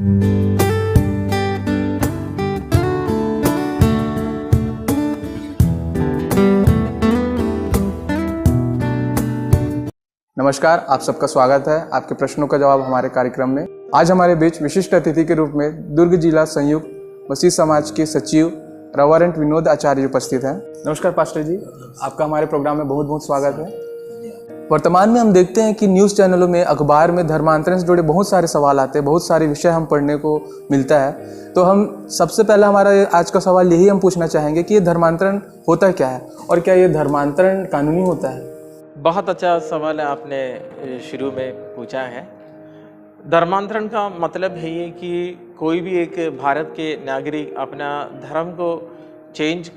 नमस्कार, आप सबका स्वागत है आपके प्रश्नों का जवाब हमारे कार्यक्रम में। आज हमारे बीच विशिष्ट अतिथि के रूप में दुर्ग जिला संयुक्त मसीह समाज के सचिव रेवरेंड विनोद आचार्य उपस्थित हैं। नमस्कार पास्टर जी, आपका हमारे प्रोग्राम में बहुत बहुत स्वागत है। वर्तमान में हम देखते हैं कि न्यूज़ चैनलों में, अखबार में धर्मांतरण से जुड़े बहुत सारे सवाल आते हैं, बहुत सारे विषय हम पढ़ने को मिलता है। तो हम सबसे पहला हमारा आज का सवाल यही हम पूछना चाहेंगे कि ये धर्मांतरण होता क्या है और क्या ये धर्मांतरण कानूनी होता है? बहुत अच्छा सवाल आपने शुरू में पूछा है। धर्मांतरण का मतलब है ये कि कोई भी एक भारत के नागरिक अपना धर्म को चेंज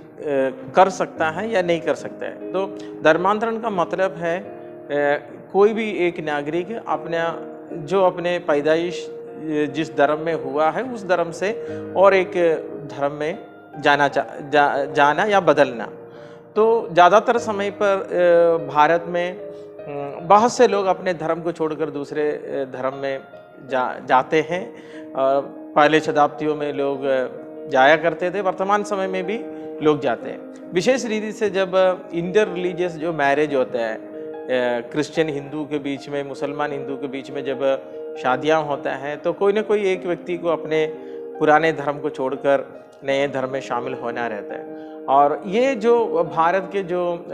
कर सकता है या नहीं कर सकता है। तो धर्मांतरण का मतलब है कोई भी एक नागरिक अपने पैदाइश जिस धर्म में हुआ है उस धर्म से और एक धर्म में जाना या बदलना। तो ज़्यादातर समय पर भारत में बहुत से लोग अपने धर्म को छोड़कर दूसरे धर्म में जाते हैं। पहले शताब्दियों में लोग जाया करते थे, वर्तमान समय में भी लोग जाते हैं। विशेष रीति से जब इंटर रिलीजियस जो मैरिज होता है, क्रिश्चियन हिंदू के बीच में, मुसलमान हिंदू के बीच में जब शादियाँ होता है तो कोई ना कोई एक व्यक्ति को अपने पुराने धर्म को छोड़कर नए धर्म में शामिल होना रहता है। और ये जो भारत के जो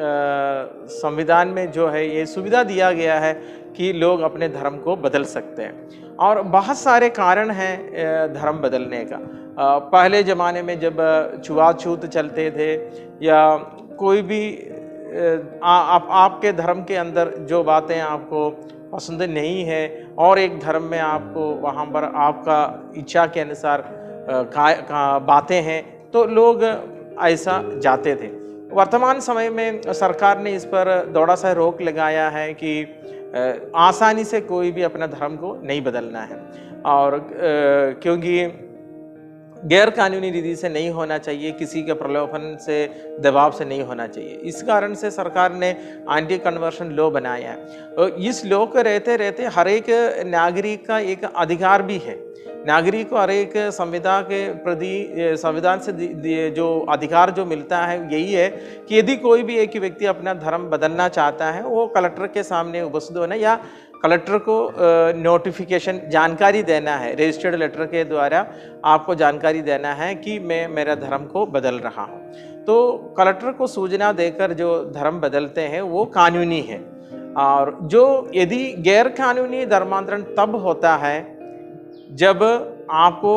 संविधान में जो है ये सुविधा दिया गया है कि लोग अपने धर्म को बदल सकते हैं। और बहुत सारे कारण हैं धर्म बदलने का। पहले ज़माने में जब छुआछूत चलते थे या कोई भी आपके धर्म के अंदर जो बातें आपको पसंद नहीं है और एक धर्म में आपको वहाँ पर आपका इच्छा के अनुसार बातें हैं तो लोग ऐसा जाते थे। वर्तमान समय में सरकार ने इस पर थोड़ा सा रोक लगाया है कि आसानी से कोई भी अपना धर्म को नहीं बदलना है और क्योंकि गैर कानूनी रीति से नहीं होना चाहिए, किसी के प्रलोभन से, दबाव से नहीं होना चाहिए। इस कारण से सरकार ने एंटी कन्वर्शन लॉ बनाया है। इस लॉ को रहते रहते हर एक नागरिक का एक अधिकार भी है। नागरिक को हर एक संविधान के प्रति संविधान से जो अधिकार जो मिलता है यही है कि यदि कोई भी एक व्यक्ति अपना धर्म बदलना चाहता है वो कलेक्टर के सामने उपस्थित होना या कलेक्टर को नोटिफिकेशन जानकारी देना है, रजिस्टर्ड लेटर के द्वारा आपको जानकारी देना है कि मैं मेरा धर्म को बदल रहा हूँ। तो कलेक्टर को सूचना देकर जो धर्म बदलते हैं वो कानूनी है। और जो यदि गैर कानूनी धर्मांतरण तब होता है जब आपको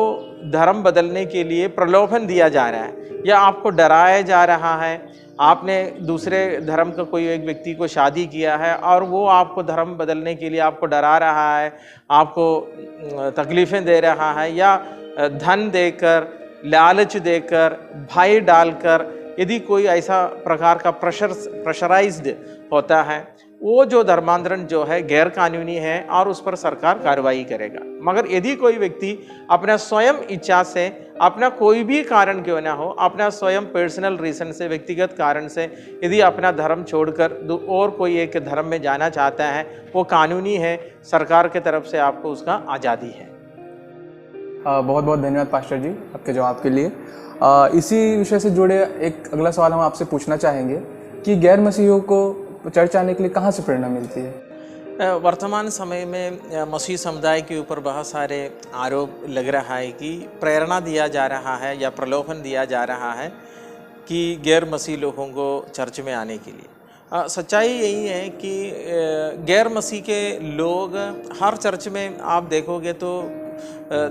धर्म बदलने के लिए प्रलोभन दिया जा रहा है या आपको डराया जा रहा है। आपने दूसरे धर्म का कोई एक व्यक्ति को शादी किया है और वो आपको धर्म बदलने के लिए आपको डरा रहा है, आपको तकलीफ़ें दे रहा है या धन देकर, लालच देकर, भय डालकर यदि कोई ऐसा प्रकार का प्रेशराइज्ड होता है वो जो धर्मांतरण जो है गैर कानूनी है और उस पर सरकार कार्रवाई करेगा। मगर यदि कोई व्यक्ति अपना स्वयं इच्छा से, अपना कोई भी कारण क्यों ना हो, अपना स्वयं पर्सनल रीज़न से, व्यक्तिगत कारण से यदि अपना धर्म छोड़कर और कोई एक धर्म में जाना चाहता है वो कानूनी है। सरकार के तरफ से आपको उसका आज़ादी है। बहुत बहुत धन्यवाद पास्टर जी आपके जवाब के लिए। इसी विषय से जुड़े एक अगला सवाल हम आपसे पूछना चाहेंगे कि गैर मसीहियों को चर्च आने के लिए कहाँ से प्रेरणा मिलती है? वर्तमान समय में मसीह समुदाय के ऊपर बहुत सारे आरोप लग रहा है कि प्रेरणा दिया जा रहा है या प्रलोभन दिया जा रहा है कि गैर मसीह लोगों को चर्च में आने के लिए। सच्चाई यही है कि गैर मसीह के लोग हर चर्च में आप देखोगे तो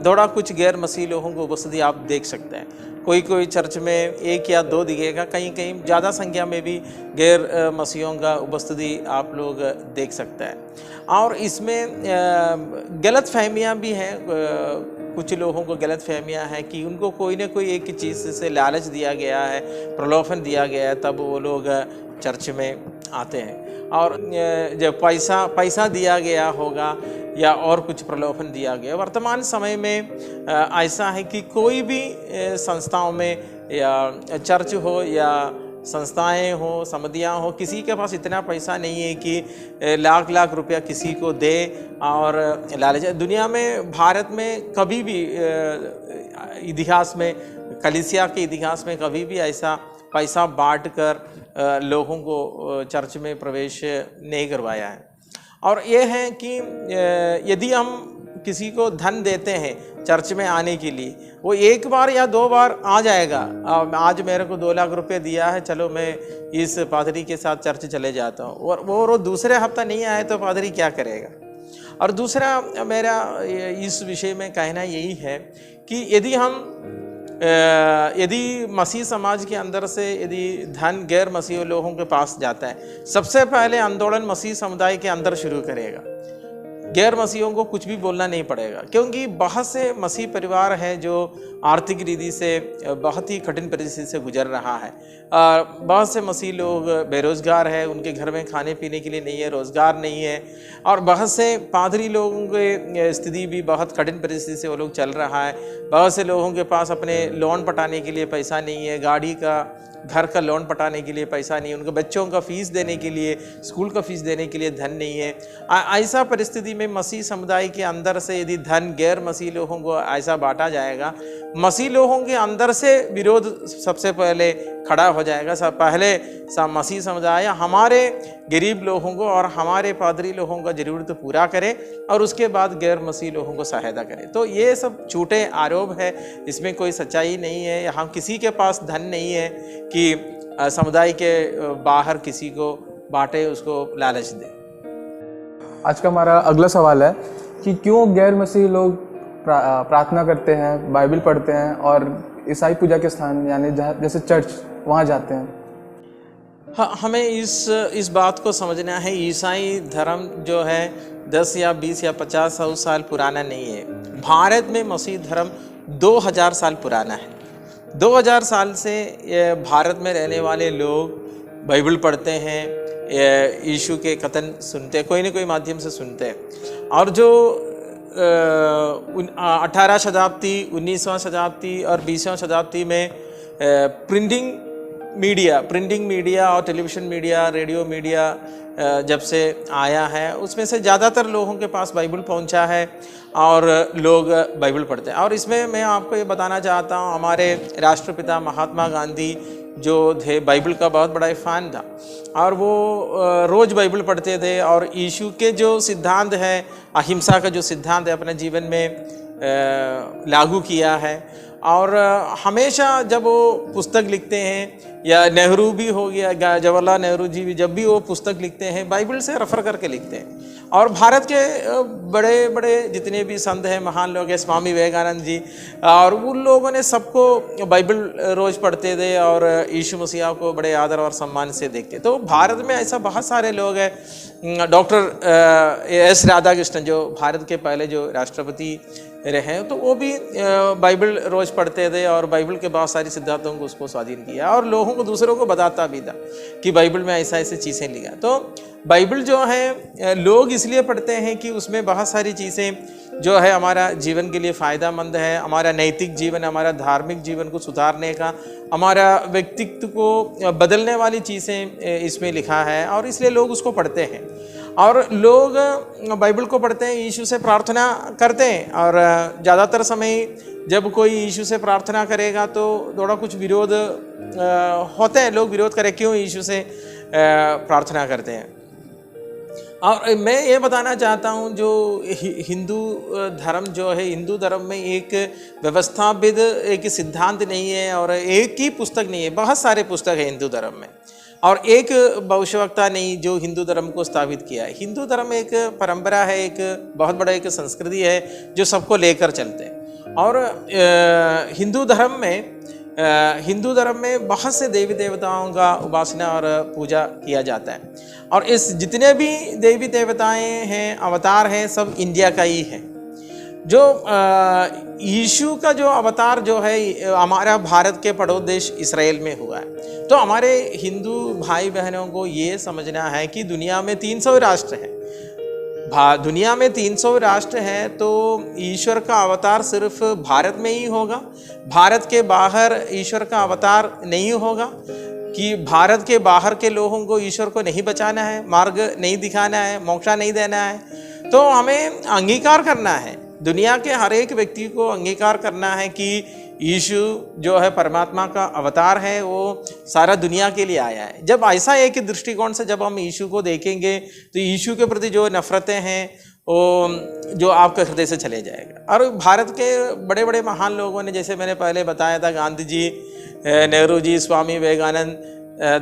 थोड़ा कुछ गैर मसीह लोगों को उपस्थिति आप देख सकते हैं। कोई चर्च में एक या दो दिखेगा, कहीं कहीं ज़्यादा संख्या में भी गैर मसीहों का उपस्थिति आप लोग देख सकते हैं। और इसमें गलत फहमियाँ भी हैं। कुछ लोगों को गलत फहमियाँ हैं कि उनको कोई ना कोई एक चीज़ से लालच दिया गया है, प्रलोभन दिया गया है, तब वो लोग चर्च में आते हैं। और जब पैसा दिया गया होगा या और कुछ प्रलोभन दिया गया। वर्तमान समय में ऐसा है कि कोई भी संस्थाओं में या चर्च हो या संस्थाएं हो, समितियां हो, किसी के पास इतना पैसा नहीं है कि लाख लाख रुपया किसी को दे और लालच। दुनिया में, भारत में कभी भी इतिहास में, कलीसिया के इतिहास में कभी भी ऐसा पैसा बांट कर लोगों को चर्च में प्रवेश नहीं करवाया है। और ये है कि यदि हम किसी को धन देते हैं चर्च में आने के लिए, वो एक बार या 2 बार आ जाएगा। आज मेरे को 2 लाख रुपए दिया है, चलो मैं इस पादरी के साथ चर्च चले जाता हूँ, और वो दूसरे हफ्ता नहीं आए तो पादरी क्या करेगा। और दूसरा मेरा इस विषय में कहना यही है कि यदि मसीह समाज के अंदर से यदि धन गैर मसीह लोगों के पास जाता है, सबसे पहले आंदोलन मसीह समुदाय के अंदर शुरू करेगा। गैर मसीहों को कुछ भी बोलना नहीं पड़ेगा, क्योंकि बहुत से मसीह परिवार हैं जो आर्थिक रीति से बहुत ही कठिन परिस्थिति से गुजर रहा है। बहुत से मसीह लोग बेरोज़गार हैं, उनके घर में खाने पीने के लिए नहीं है, रोज़गार नहीं है। और बहुत से पादरी लोगों की स्थिति भी बहुत कठिन परिस्थिति से वो लोग चल रहा है। बहुत से लोगों के पास अपने लोन पटाने के लिए पैसा नहीं है, गाड़ी का, घर का लोन पटाने के लिए पैसा नहीं है, उनके बच्चों का फीस देने के लिए, स्कूल का फीस देने के लिए धन नहीं है। ऐसा परिस्थिति में मसीह समुदाय के अंदर से यदि धन गैर मसीह लोगों को ऐसा बांटा जाएगा, मसीह लोगों के अंदर से विरोध सबसे पहले खड़ा हो जाएगा। सब पहले मसीह समुदाय हमारे गरीब लोगों को और हमारे पादरी लोगों का ज़रूरत पूरा करे, और उसके बाद गैर मसीह लोगों को सहायता करे। तो ये सब झूठे आरोप है, इसमें कोई सच्चाई नहीं है। यहाँ किसी के पास धन नहीं है कि समुदाय के बाहर किसी को बांटे, उसको लालच दे। आज का हमारा अगला सवाल है कि क्यों गैर मसीही लोग प्रार्थना करते हैं, बाइबल पढ़ते हैं और ईसाई पूजा के स्थान यानी जैसे चर्च वहाँ जाते हैं। हाँ, हमें इस बात को समझना है, ईसाई धर्म जो है 10 या 20 या 50 साल पुराना नहीं है। भारत में मसीह धर्म 2000 साल पुराना है। 2000 साल से भारत में रहने वाले लोग बाइबल पढ़ते हैं, यीशु के कथन सुनते हैं, कोई न कोई माध्यम से सुनते हैं। और जो 18 शताब्दी, 19वां शताब्दी और 20वां शताब्दी में प्रिंटिंग मीडिया और टेलीविज़न मीडिया, रेडियो मीडिया जब से आया है, उसमें से ज़्यादातर लोगों के पास बाइबल पहुंचा है और लोग बाइबल पढ़ते हैं। और इसमें मैं आपको ये बताना चाहता हूँ, हमारे राष्ट्रपिता महात्मा गांधी जो थे, बाइबल का बहुत बड़ा फ़ैन था और वो रोज़ बाइबल पढ़ते थे और यीशु के जो सिद्धांत है, अहिंसा का जो सिद्धांत है, अपने जीवन में लागू किया है। और हमेशा जब वो पुस्तक लिखते हैं, या नेहरू भी हो गया, जवाहरलाल नेहरू जी भी जब भी वो पुस्तक लिखते हैं, बाइबल से रेफर करके लिखते हैं। और भारत के बड़े बड़े जितने भी संत हैं, महान लोग हैं, स्वामी विवेकानंद जी, और उन लोगों ने सबको बाइबल रोज़ पढ़ते थे और यीशु मसीह को बड़े आदर और सम्मान से देखते। तो भारत में ऐसा बहुत सारे लोग हैं। डॉक्टर एस राधाकृष्णन जो भारत के पहले जो राष्ट्रपति रहे, तो वो भी बाइबल रोज़ पढ़ते थे और बाइबल के बहुत सारी सिद्धांतों को उसको स्वाधीन किया और लोगों को, दूसरों को बताता भी था कि बाइबल में ऐसा ऐसी चीज़ें लिखा। तो बाइबल जो है लोग इसलिए पढ़ते हैं कि उसमें बहुत सारी चीज़ें जो है हमारा जीवन के लिए फ़ायदेमंद है, हमारा नैतिक जीवन, हमारा धार्मिक जीवन को सुधारने का, हमारा व्यक्तित्व को बदलने वाली चीज़ें इसमें लिखा है, और इसलिए लोग उसको पढ़ते हैं। और लोग बाइबल को पढ़ते हैं, यीशु से प्रार्थना करते हैं, और ज़्यादातर समय जब कोई यीशु से प्रार्थना करेगा तो थोड़ा कुछ विरोध होते हैं, लोग विरोध करें क्यों यीशु से प्रार्थना करते हैं। और मैं ये बताना चाहता हूँ, जो हिंदू धर्म जो है, हिंदू धर्म में एक व्यवस्थापित एक सिद्धांत नहीं है और एक ही पुस्तक नहीं है, बहुत सारे पुस्तक है हिंदू धर्म में, और एक भविष्यवक्ता नहीं जो हिंदू धर्म को स्थापित किया है। हिंदू धर्म एक परंपरा है, एक बहुत बड़ा एक संस्कृति है जो सबको लेकर चलते हैं। और हिंदू धर्म में बहुत से देवी देवताओं का उपासना और पूजा किया जाता है, और इस जितने भी देवी देवताएं हैं, अवतार हैं, सब इंडिया का ही है। जो यीशु का जो अवतार जो है हमारा भारत के पड़ोस देश इसराइल में हुआ है। तो हमारे हिंदू भाई बहनों को ये समझना है कि दुनिया में 300 राष्ट्र हैं, दुनिया में 300 राष्ट्र हैं, तो ईश्वर का अवतार सिर्फ भारत में ही होगा, भारत के बाहर ईश्वर का अवतार नहीं होगा। कि भारत के बाहर के लोगों को ईश्वर को नहीं बचाना है, मार्ग नहीं दिखाना है, मोक्षा नहीं देना है, तो हमें अंगीकार करना है, दुनिया के हर एक व्यक्ति को अंगीकार करना है कि यीशु जो है परमात्मा का अवतार है, वो सारा दुनिया के लिए आया है। जब ऐसा एक दृष्टिकोण से जब हम यीशु को देखेंगे तो यीशु के प्रति जो नफ़रतें हैं वो जो आपके हृदय से चले जाएगा। और भारत के बड़े बड़े महान लोगों ने, जैसे मैंने पहले बताया था, गांधी जी, नेहरू जी, स्वामी विवेकानंद,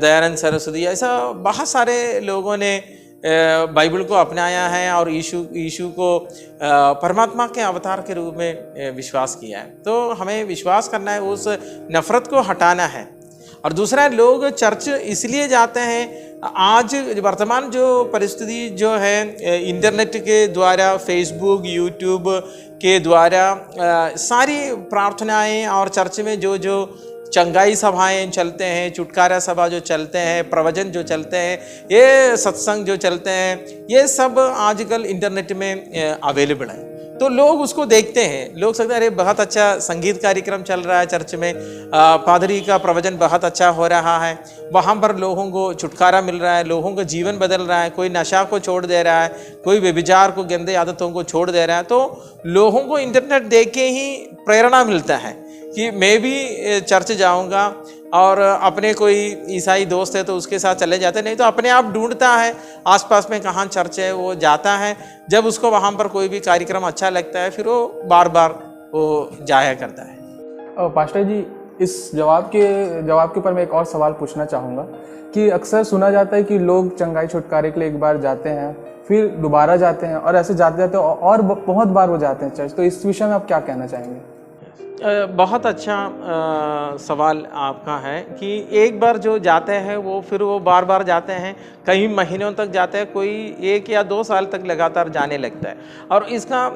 दयानंद सरस्वती, ऐसा बहुत सारे लोगों ने बाइबल को अपनाया है और यीशु को परमात्मा के अवतार के रूप में विश्वास किया है। तो हमें विश्वास करना है, उस नफ़रत को हटाना है। और दूसरा, लोग चर्च इसलिए जाते हैं, आज वर्तमान जो परिस्थिति जो है इंटरनेट के द्वारा, फेसबुक, यूट्यूब के द्वारा सारी प्रार्थनाएं और चर्च में जो जो चंगाई सभाएं चलते हैं, छुटकारा सभा जो चलते हैं, प्रवचन जो चलते हैं, ये सत्संग जो चलते हैं, ये सब आजकल इंटरनेट में अवेलेबल है। तो लोग उसको देखते हैं, लोग सोचते हैं अरे बहुत अच्छा संगीत कार्यक्रम चल रहा है चर्च में, पादरी का प्रवचन बहुत अच्छा हो रहा है, वहाँ पर लोगों को छुटकारा मिल रहा है, लोगों का जीवन बदल रहा है, कोई नशा को छोड़ दे रहा है, कोई व्यभिचार को, गंदे आदतों को छोड़ दे रहा है। तो लोगों को इंटरनेट देख के ही प्रेरणा मिलता है कि मैं भी चर्च जाऊंगा, और अपने कोई ईसाई दोस्त है तो उसके साथ चले जाते, नहीं तो अपने आप ढूंढता है आसपास में कहाँ चर्च है, वो जाता है। जब उसको वहाँ पर कोई भी कार्यक्रम अच्छा लगता है, फिर वो बार बार वो जाया करता है। पास्टर जी, इस जवाब के ऊपर मैं एक और सवाल पूछना चाहूँगा कि अक्सर सुना जाता है कि लोग चंगाई छुटकारे के लिए एक बार जाते हैं, फिर दोबारा जाते हैं, और ऐसे जाते जाते और बहुत बार वो जाते हैं चर्च। तो इस विषय में आप क्या कहना चाहेंगे? बहुत अच्छा सवाल आपका है कि एक बार जो जाते हैं वो फिर वो बार बार जाते हैं, कई महीनों तक जाते हैं, कोई 1 या 2 साल तक लगातार जाने लगता है। और इसका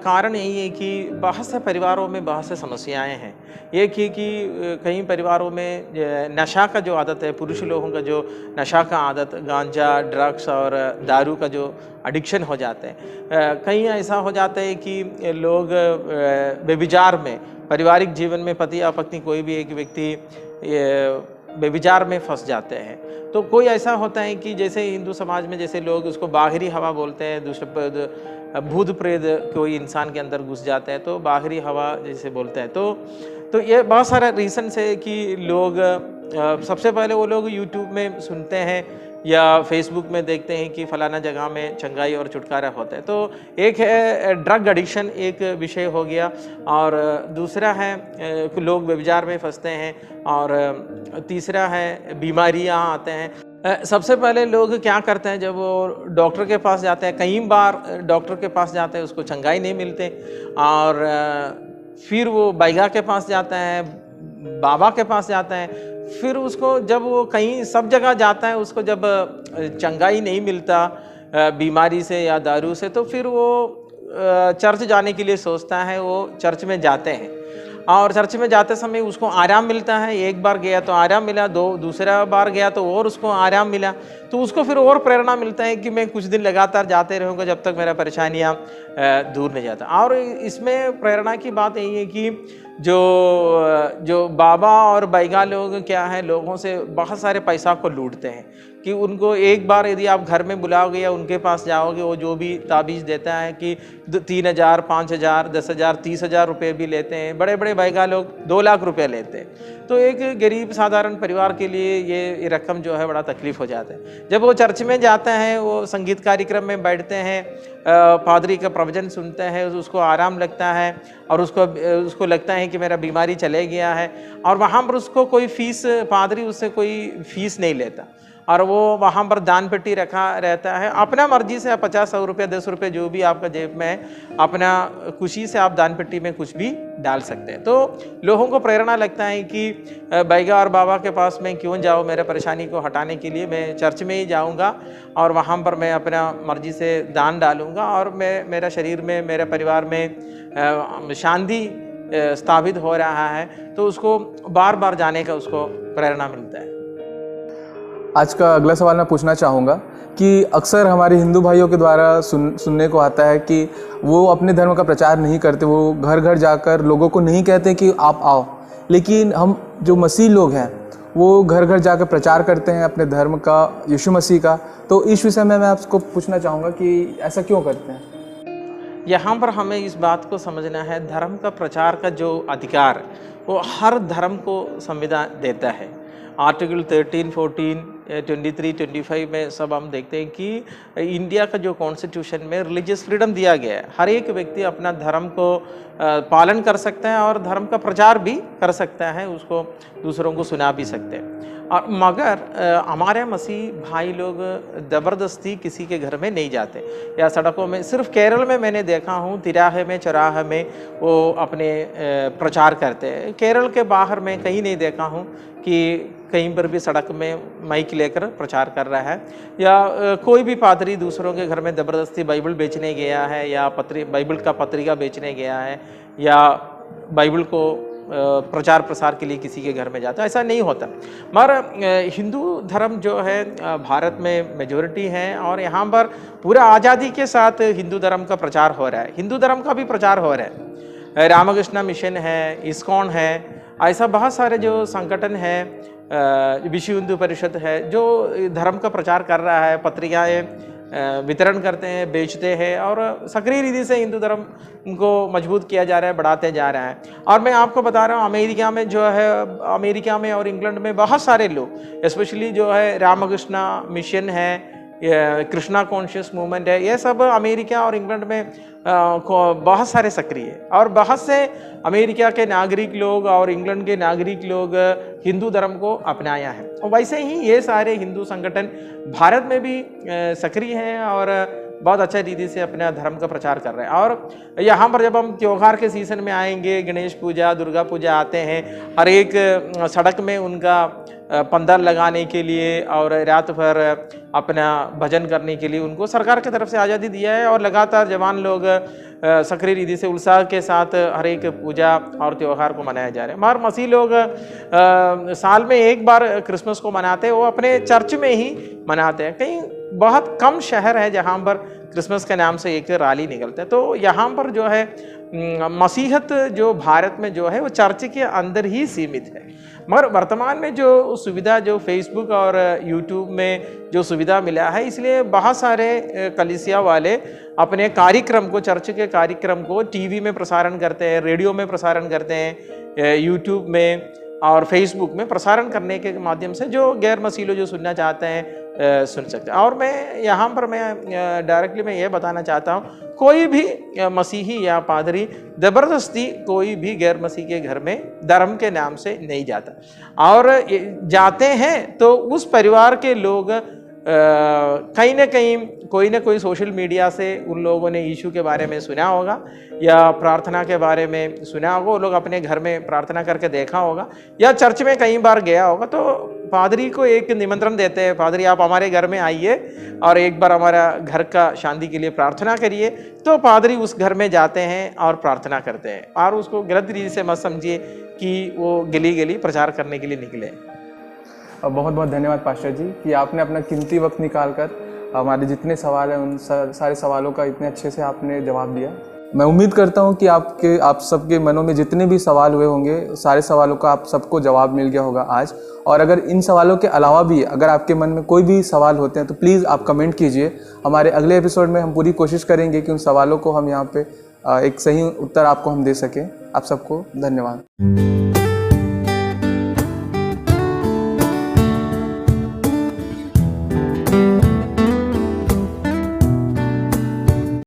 कारण यही है कि बहुत से परिवारों में बहुत से समस्याएं हैं। एक ही कि कई परिवारों में नशा का जो आदत है, पुरुष लोगों का जो नशा का आदत, गांजा, ड्रग्स और दारू का जो एडिक्शन हो जाते हैं। कहीं ऐसा हो जाता है कि लोग व्यभिचार में, पारिवारिक जीवन में पति या पत्नी कोई भी एक व्यक्ति व्यभिचार में फंस जाते हैं। तो कोई ऐसा होता है कि जैसे हिंदू समाज में जैसे लोग उसको बाहरी हवा बोलते हैं, दूसरे भूत प्रेत कोई इंसान के अंदर घुस जाते हैं तो बाहरी हवा जैसे बोलते हैं। तो ये बहुत सारा रीजन है कि लोग सबसे पहले वो लोग यूट्यूब में सुनते हैं या फेसबुक में देखते हैं कि फलाना जगह में चंगाई और छुटकारा होता है। तो एक है ड्रग एडिक्शन, एक विषय हो गया, और दूसरा है लोग व्यभिचार में फंसते हैं, और तीसरा है बीमारियां आते हैं। सबसे पहले लोग क्या करते हैं, जब वो डॉक्टर के पास जाते हैं, कई बार डॉक्टर के पास जाते हैं, उसको चंगाई नहीं मिलते, और फिर वो बैगा के पास जाता है, बाबा के पास जाता है, फिर उसको जब वो कहीं सब जगह जाता है, उसको जब चंगाई नहीं मिलता बीमारी से या दारू से, तो फिर वो चर्च जाने के लिए सोचता है, वो चर्च में जाते हैं। और चर्च में जाते समय उसको आराम मिलता है, एक बार गया तो आराम मिला, दूसरा बार गया तो और उसको आराम मिला, तो उसको फिर और प्रेरणा मिलता है कि मैं कुछ दिन लगातार जाते रहूँगा जब तक मेरा परेशानियाँ दूर नहीं जाता। और इसमें प्रेरणा की बात यही है कि जो बाबा और बैगा लोग क्या है, लोगों से बहुत सारे पैसा को लूटते हैं कि उनको एक बार यदि आप घर में बुलाओगे या उनके पास जाओगे, वो जो भी ताबीज़ देता है कि 3,000, 5,000, 10,000, 30,000 रुपये भी लेते हैं। बड़े बड़े बैगा लोग 2 लाख रुपये लेते हैं। तो एक गरीब साधारण परिवार के लिए ये रकम जो है बड़ा तकलीफ़ हो जाता है। जब वो चर्च में जाते हैं, वो संगीत कार्यक्रम में बैठते हैं, पादरी का प्रवचन सुनते हैं, उसको आराम लगता है और उसको लगता है कि मेरा बीमारी चले गया है, और वहाँ पर उसको कोई फ़ीस, पादरी उससे कोई फ़ीस नहीं लेता, और वो वहाँ पर दान पेटी रखा रहता है। अपना मर्जी से आप 50, 100 रुपये, 10 रुपये जो भी आपका जेब में है, अपना खुशी से आप दान पेटी में कुछ भी डाल सकते हैं। तो लोगों को प्रेरणा लगता है कि बैगा और बाबा के पास मैं क्यों जाऊँ, मेरे परेशानी को हटाने के लिए मैं चर्च में ही जाऊँगा और वहाँ पर मैं अपना मर्जी से दान डालूँगा, और मेरा शरीर में, मेरे परिवार में शांति स्थापित हो रहा है। तो उसको बार बार जाने का उसको प्रेरणा मिलता है। आज का अगला सवाल मैं पूछना चाहूँगा कि अक्सर हमारे हिंदू भाइयों के द्वारा सुनने को आता है कि वो अपने धर्म का प्रचार नहीं करते, वो घर घर जाकर लोगों को नहीं कहते कि आप आओ, लेकिन हम जो मसीह लोग हैं वो घर घर जाकर प्रचार करते हैं अपने धर्म का, यीशु मसीह का। तो इस विषय में मैं आपको पूछना चाहूँगा कि ऐसा क्यों करते हैं? यहाँ पर हमें इस बात को समझना है, धर्म का प्रचार का जो अधिकार वो हर धर्म को संविधान देता है। आर्टिकल 13, 14, 23, 25 में सब हम देखते हैं कि इंडिया का जो कॉन्स्टिट्यूशन में रिलीजियस फ्रीडम दिया गया है। हर एक व्यक्ति अपना धर्म को पालन कर सकता है और धर्म का प्रचार भी कर सकता है, उसको दूसरों को सुना भी सकते हैं। और मगर हमारे मसीह भाई लोग ज़बरदस्ती किसी के घर में नहीं जाते या सड़कों में। सिर्फ केरल में मैंने देखा हूँ, तिराहे में, चौराहे में वो अपने प्रचार करते हैं। केरल के बाहर मैं कहीं नहीं देखा हूँ कि कहीं पर भी सड़क में माइक लेकर प्रचार कर रहा है, या कोई भी पादरी दूसरों के घर में ज़बरदस्ती बाइबल बेचने गया है, या बाइबल का पत्रिका बेचने गया है, या बाइबल को प्रचार प्रसार के लिए किसी के घर में जाता है। ऐसा नहीं होता। मगर हिंदू धर्म जो है भारत में मेजॉरिटी है और यहाँ पर पूरा आज़ादी के साथ हिंदू धर्म का प्रचार हो रहा है। हिंदू धर्म का भी प्रचार हो रहा है। रामकृष्ण मिशन है, इस्कॉन है, ऐसा बहुत सारे जो संगठन है, विश्व हिंदू परिषद है, जो धर्म का प्रचार कर रहा है, पत्रिकाएँ वितरण करते हैं, बेचते हैं और सक्रिय रीति से हिंदू धर्म को मजबूत किया जा रहा है, बढ़ाते जा रहा है। और मैं आपको बता रहा हूँ, अमेरिका में जो है, अमेरिका में और इंग्लैंड में बहुत सारे लोग, स्पेशली जो है रामकृष्ण मिशन है, कृष्णा कॉन्शियस मूवमेंट है, ये सब अमेरिका और इंग्लैंड में बहुत सारे सक्रिय है। और बहुत से अमेरिका के नागरिक लोग और इंग्लैंड के नागरिक लोग हिंदू धर्म को अपनाया है। और वैसे ही ये सारे हिंदू संगठन भारत में भी सक्रिय हैं और बहुत अच्छा रीति से अपने धर्म का प्रचार कर रहे हैं। और यहाँ पर जब हम त्यौहार के सीज़न में आएंगे, गणेश पूजा, दुर्गा पूजा आते हैं, हर एक सड़क में उनका पंडाल लगाने के लिए और रात भर अपना भजन करने के लिए उनको सरकार की तरफ से आज़ादी दिया है। और लगातार जवान लोग सक्रिय रीति से उत्साह के साथ हर एक पूजा और त्यौहार को मनाया जा रहा है। मगर मसीह लोग साल में एक बार क्रिसमस को मनाते हैं, वो अपने चर्च में ही मनाते हैं। कहीं बहुत कम शहर है जहाँ पर क्रिसमस के नाम से एक रैली निकलता है। तो यहाँ पर जो है मसीहत जो भारत में जो है वो चर्च के अंदर ही सीमित है। मगर वर्तमान में जो सुविधा जो फेसबुक और यूट्यूब में जो सुविधा मिला है, इसलिए बहुत सारे कलीसिया वाले अपने कार्यक्रम को, चर्च के कार्यक्रम को टीवी में प्रसारण करते हैं, रेडियो में प्रसारण करते हैं, यूट्यूब में और फेसबुक में प्रसारण करने के माध्यम से जो गैर मसीह लोग जो सुनना चाहते हैं सुन सकते हैं। और मैं यहाँ पर मैं डायरेक्टली मैं ये बताना चाहता हूँ, कोई भी मसीही या पादरी ज़बरदस्ती कोई भी गैर मसीह के घर में धर्म के नाम से नहीं जाता, और जाते हैं तो उस परिवार के लोग कहीं ना कहीं कोई ना कोई सोशल मीडिया से उन लोगों ने यीशु के बारे में सुना होगा या प्रार्थना के बारे में सुना होगा, वो लोग अपने घर में प्रार्थना करके देखा होगा या चर्च में कई बार गया होगा। तो पादरी को एक निमंत्रण देते हैं, पादरी आप हमारे घर में आइए और एक बार हमारा घर का शांति के लिए प्रार्थना करिए। तो पादरी उस घर में जाते हैं और प्रार्थना करते हैं। और उसको गलत रीति से मत समझिए कि वो गली गली प्रचार करने के लिए निकले। बहुत बहुत धन्यवाद पास्टर जी कि आपने अपना कीमती वक्त निकाल कर हमारे जितने सवाल हैं उन सारे सवालों का इतने अच्छे से आपने जवाब दिया। मैं उम्मीद करता हूं कि आप सबके मनों में जितने भी सवाल हुए होंगे, सारे सवालों का आप सबको जवाब मिल गया होगा आज। और अगर इन सवालों के अलावा भी अगर आपके मन में कोई भी सवाल होते हैं तो प्लीज़ आप कमेंट कीजिए। हमारे अगले एपिसोड में हम पूरी कोशिश करेंगे कि उन सवालों को हम यहाँ पे एक सही उत्तर आपको हम दे सकें। आप सबको धन्यवाद।